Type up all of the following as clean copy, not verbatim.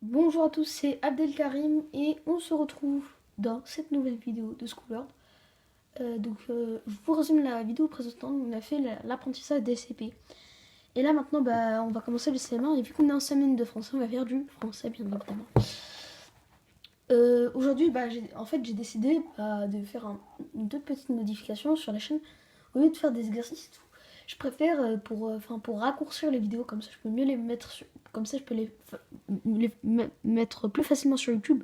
Bonjour à tous, c'est Abdelkarim et on se retrouve dans cette nouvelle vidéo de Schoolworld. Je vous résume la vidéo précédente. On a fait l'apprentissage des CP. Et là maintenant, on va commencer le CM1 et vu qu'on est en semaine de français, on va faire du français bien évidemment. Aujourd'hui, j'ai décidé de faire deux petites modifications sur la chaîne. Au lieu de faire des exercices et tout, je préfère pour raccourcir les vidéos, comme ça je peux mieux les mettre comme ça je peux mettre plus facilement sur YouTube.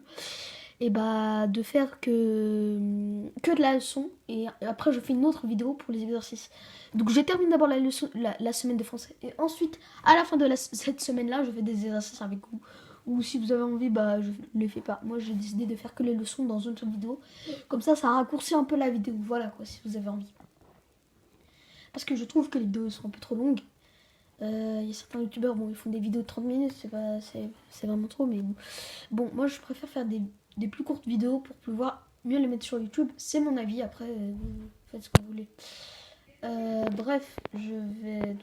Et de faire que de la leçon et après je fais une autre vidéo pour les exercices. Donc je termine d'abord la leçon, la semaine de français et ensuite à la fin de cette semaine là je fais des exercices avec vous. Ou si vous avez envie, je les fais pas. Moi j'ai décidé de faire que les leçons dans une seule vidéo. Comme ça raccourcit un peu la vidéo. Voilà quoi, si vous avez envie. Parce que je trouve que les vidéos sont un peu trop longues. Il y a certains youtubeurs, bon, ils font des vidéos de 30 minutes, c'est vraiment trop, mais bon, moi je préfère faire des plus courtes vidéos pour pouvoir mieux les mettre sur YouTube. C'est mon avis, après, vous faites ce que vous voulez. Bref, je vais,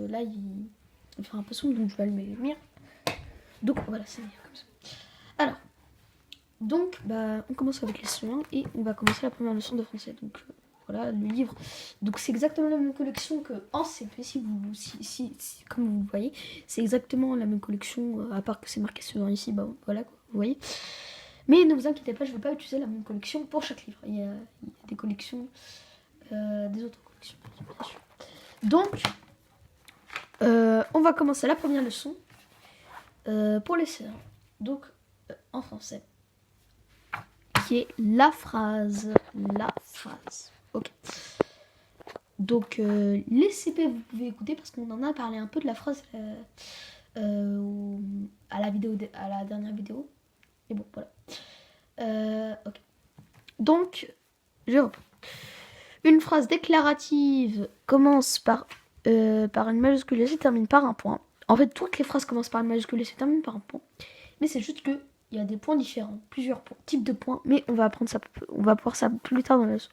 là, il fait un peu sombre, donc je vais allumer les lumières. Donc voilà, c'est mieux comme ça. Alors, on commence avec les leçon 1 et on va commencer la première leçon de français. Voilà, le livre. Donc c'est exactement la même collection que en CP, comme vous voyez. C'est exactement la même collection, à part que c'est marqué sur ici, voilà quoi, vous voyez. Mais ne vous inquiétez pas, je ne vais pas utiliser la même collection pour chaque livre. Il y a des collections, des autres collections, bien sûr. Donc, on va commencer la première leçon pour les sœurs. Donc, en français. Qui est la phrase. La phrase. Ok. Donc, les CP, vous pouvez écouter parce qu'on en a parlé un peu de la phrase à la dernière vidéo. Et bon, voilà. Ok. Donc, je reprends. Une phrase déclarative commence par une majuscule et se termine par un point. En fait, toutes les phrases commencent par une majuscule et se terminent par un point. Mais c'est juste que il y a des points différents, plusieurs types de points, mais on va voir ça plus tard dans la leçon.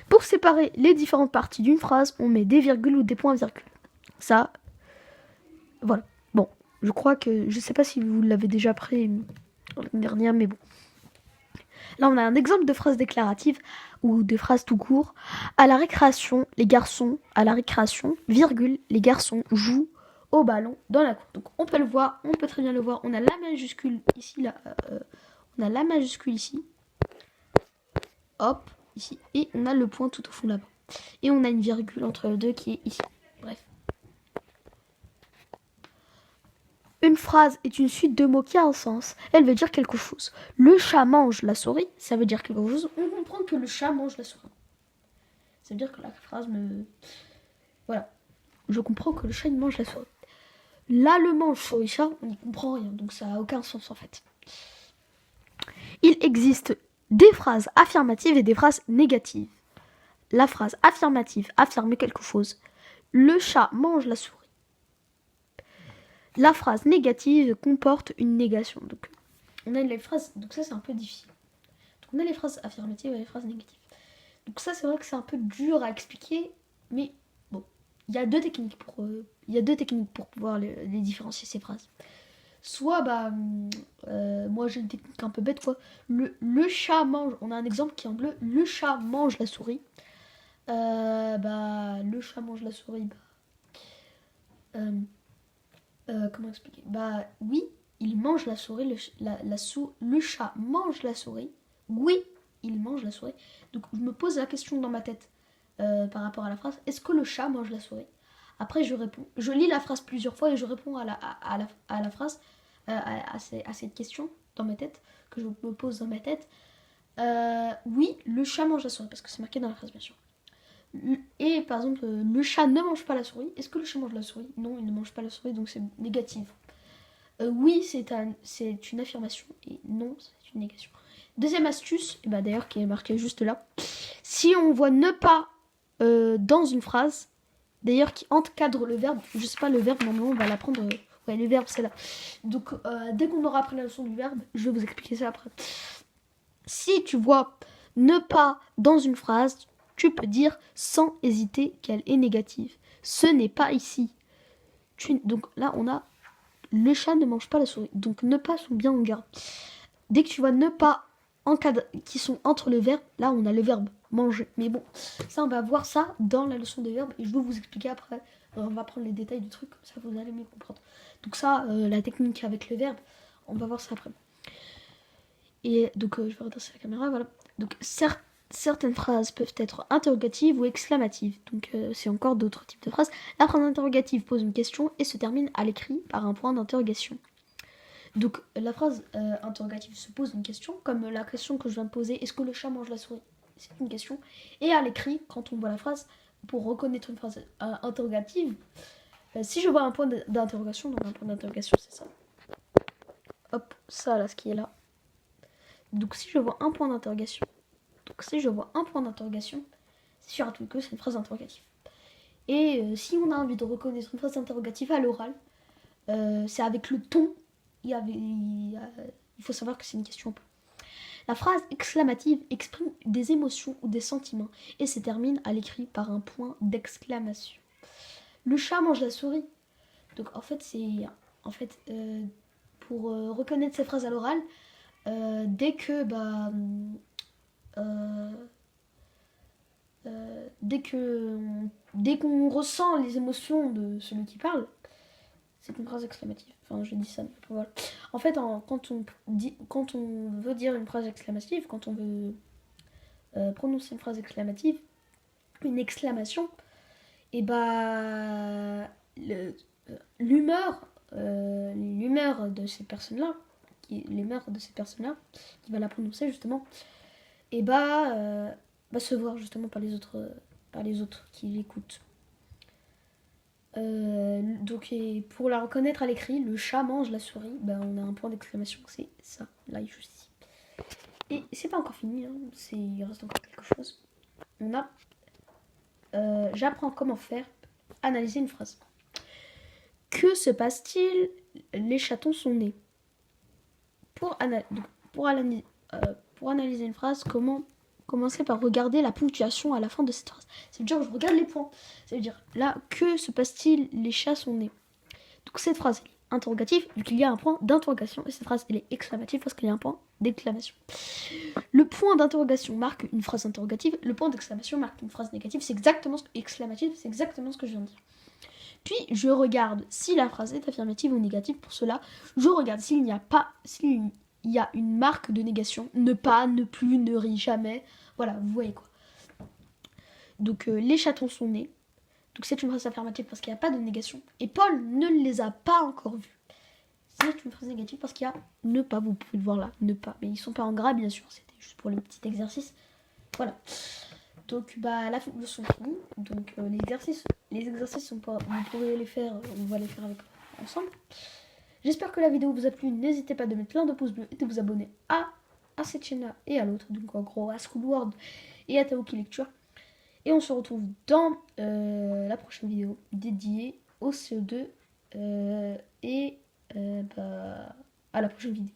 Pour séparer les différentes parties d'une phrase, on met des virgules ou des points-virgules. Ça, voilà. Bon, je crois que, je sais pas si vous l'avez déjà appris l'année dernière, mais bon. Là, on a un exemple de phrase déclarative ou de phrase tout court. À la récréation, les garçons, à la récréation, virgule, les garçons jouent au ballon dans la cour. Donc on peut le voir, on peut très bien le voir. On a la majuscule ici, là. On a la majuscule ici. Hop, ici. Et on a le point tout au fond là-bas. Et on a une virgule entre les deux qui est ici. Bref. Une phrase est une suite de mots qui a un sens. Elle veut dire quelque chose. Le chat mange la souris, ça veut dire quelque chose. On comprend que le chat mange la souris. Ça veut dire que la phrase me... Voilà. Je comprends que le chat il mange la souris. L'allemand souris-chat, on n'y comprend rien. Donc ça n'a aucun sens en fait. Il existe des phrases affirmatives et des phrases négatives. La phrase affirmative affirme quelque chose. Le chat mange la souris. La phrase négative comporte une négation. Donc, on a les phrases. Donc, ça, c'est un peu difficile. Donc, on a les phrases affirmatives et les phrases négatives. Donc, ça, c'est vrai que c'est un peu dur à expliquer. Mais bon, il y a deux techniques pour pouvoir les différencier ces phrases. Soit, moi, j'ai une technique un peu bête, quoi. Le chat mange. On a un exemple qui est en bleu. Le chat mange la souris. Le chat mange la souris. Comment expliquer? Oui, il mange la souris, le chat mange la souris. Oui, il mange la souris. Donc je me pose la question dans ma tête par rapport à la phrase, est-ce que le chat mange la souris? Après je réponds, je lis la phrase plusieurs fois et je réponds à la phrase, à cette question dans ma tête, que je me pose dans ma tête. Oui, le chat mange la souris, parce que c'est marqué dans la phrase bien sûr. Et par exemple, le chat ne mange pas la souris. Est-ce que le chat mange la souris? Non, il ne mange pas la souris, donc c'est négatif. Oui, c'est une affirmation, et non, c'est une négation. Deuxième astuce, d'ailleurs qui est marquée juste là. Si on voit ne pas dans une phrase, d'ailleurs qui encadre le verbe, je sais pas, le verbe, normalement on va l'apprendre. Ouais, le verbe c'est là. Donc dès qu'on aura appris la leçon du verbe, je vais vous expliquer ça après. Si tu vois ne pas dans une phrase, tu peux dire sans hésiter qu'elle est négative. Ce n'est pas ici. Donc là, on a le chat ne mange pas la souris. Donc ne pas sont bien en garde. Dès que tu vois ne pas qui sont entre le verbe, là on a le verbe manger. Mais bon, ça on va voir ça dans la leçon des verbes et je vais vous expliquer après. On va prendre les détails du truc, comme ça vous allez mieux comprendre. Donc ça, la technique avec le verbe, on va voir ça après. Et donc je vais redresser la caméra, voilà. Donc certaines phrases peuvent être interrogatives ou exclamatives. Donc c'est encore d'autres types de phrases. La phrase interrogative pose une question et se termine à l'écrit par un point d'interrogation. Donc la phrase interrogative se pose une question, comme la question que je viens de poser, est-ce que le chat mange la souris? C'est une question. Et à l'écrit, quand on voit la phrase, pour reconnaître une phrase interrogative, si je vois un point d'interrogation, donc un point d'interrogation c'est ça. Hop, ça là, ce qui est là. Donc si je vois un point d'interrogation, c'est sûr à tout que c'est une phrase interrogative. Et si on a envie de reconnaître une phrase interrogative à l'oral, c'est avec le ton. Il faut savoir que c'est une question. La phrase exclamative exprime des émotions ou des sentiments et se termine à l'écrit par un point d'exclamation. Le chat mange la souris. Donc en fait, pour reconnaître ces phrases à l'oral, dès qu'on ressent les émotions de celui qui parle, c'est une phrase exclamative. Enfin, je dis ça, mais voilà. En fait, quand on veut dire une phrase exclamative, quand on veut prononcer une phrase exclamative, une exclamation, et l'humeur de ces personnes-là, qui va la prononcer justement, et se voir justement par les autres qui l'écoutent. Donc pour la reconnaître à l'écrit, le chat mange la souris, on a un point d'exclamation, c'est ça, là juste ici. Et c'est pas encore fini, hein, il reste encore quelque chose. On a j'apprends comment faire analyser une phrase. Que se passe-t-il? Les chatons sont nés. Pour analyser une phrase, commencer par regarder la ponctuation à la fin de cette phrase. Ça veut dire, je regarde les points. Ça veut dire, là, que se passe-t-il? Les chats sont nés. Donc cette phrase est interrogative, vu qu'il y a un point d'interrogation, et cette phrase, elle est exclamative parce qu'il y a un point d'exclamation. Le point d'interrogation marque une phrase interrogative, le point d'exclamation marque une phrase négative, c'est exactement ce que je viens de dire. Puis, je regarde si la phrase est affirmative ou négative. Pour cela, je regarde s'il y a une marque de négation. Ne pas, ne plus, ne rit jamais. Voilà, vous voyez quoi. Donc, les chatons sont nés. Donc, c'est une phrase affirmative parce qu'il n'y a pas de négation. Et Paul ne les a pas encore vus. C'est une phrase négative parce qu'il y a ne pas. Vous pouvez le voir là, ne pas. Mais ils ne sont pas en gras, bien sûr. C'était juste pour le petit exercice. Voilà. Donc la leçon finie. Donc les exercices vous pourrez les faire, on va les faire ensemble. J'espère que la vidéo vous a plu. N'hésitez pas de mettre plein de pouces bleus et de vous abonner à cette chaîne-là et à l'autre. Donc en gros à Schoolworld et à Taoki Lecture. Et on se retrouve dans la prochaine vidéo dédiée au CO2 à la prochaine vidéo.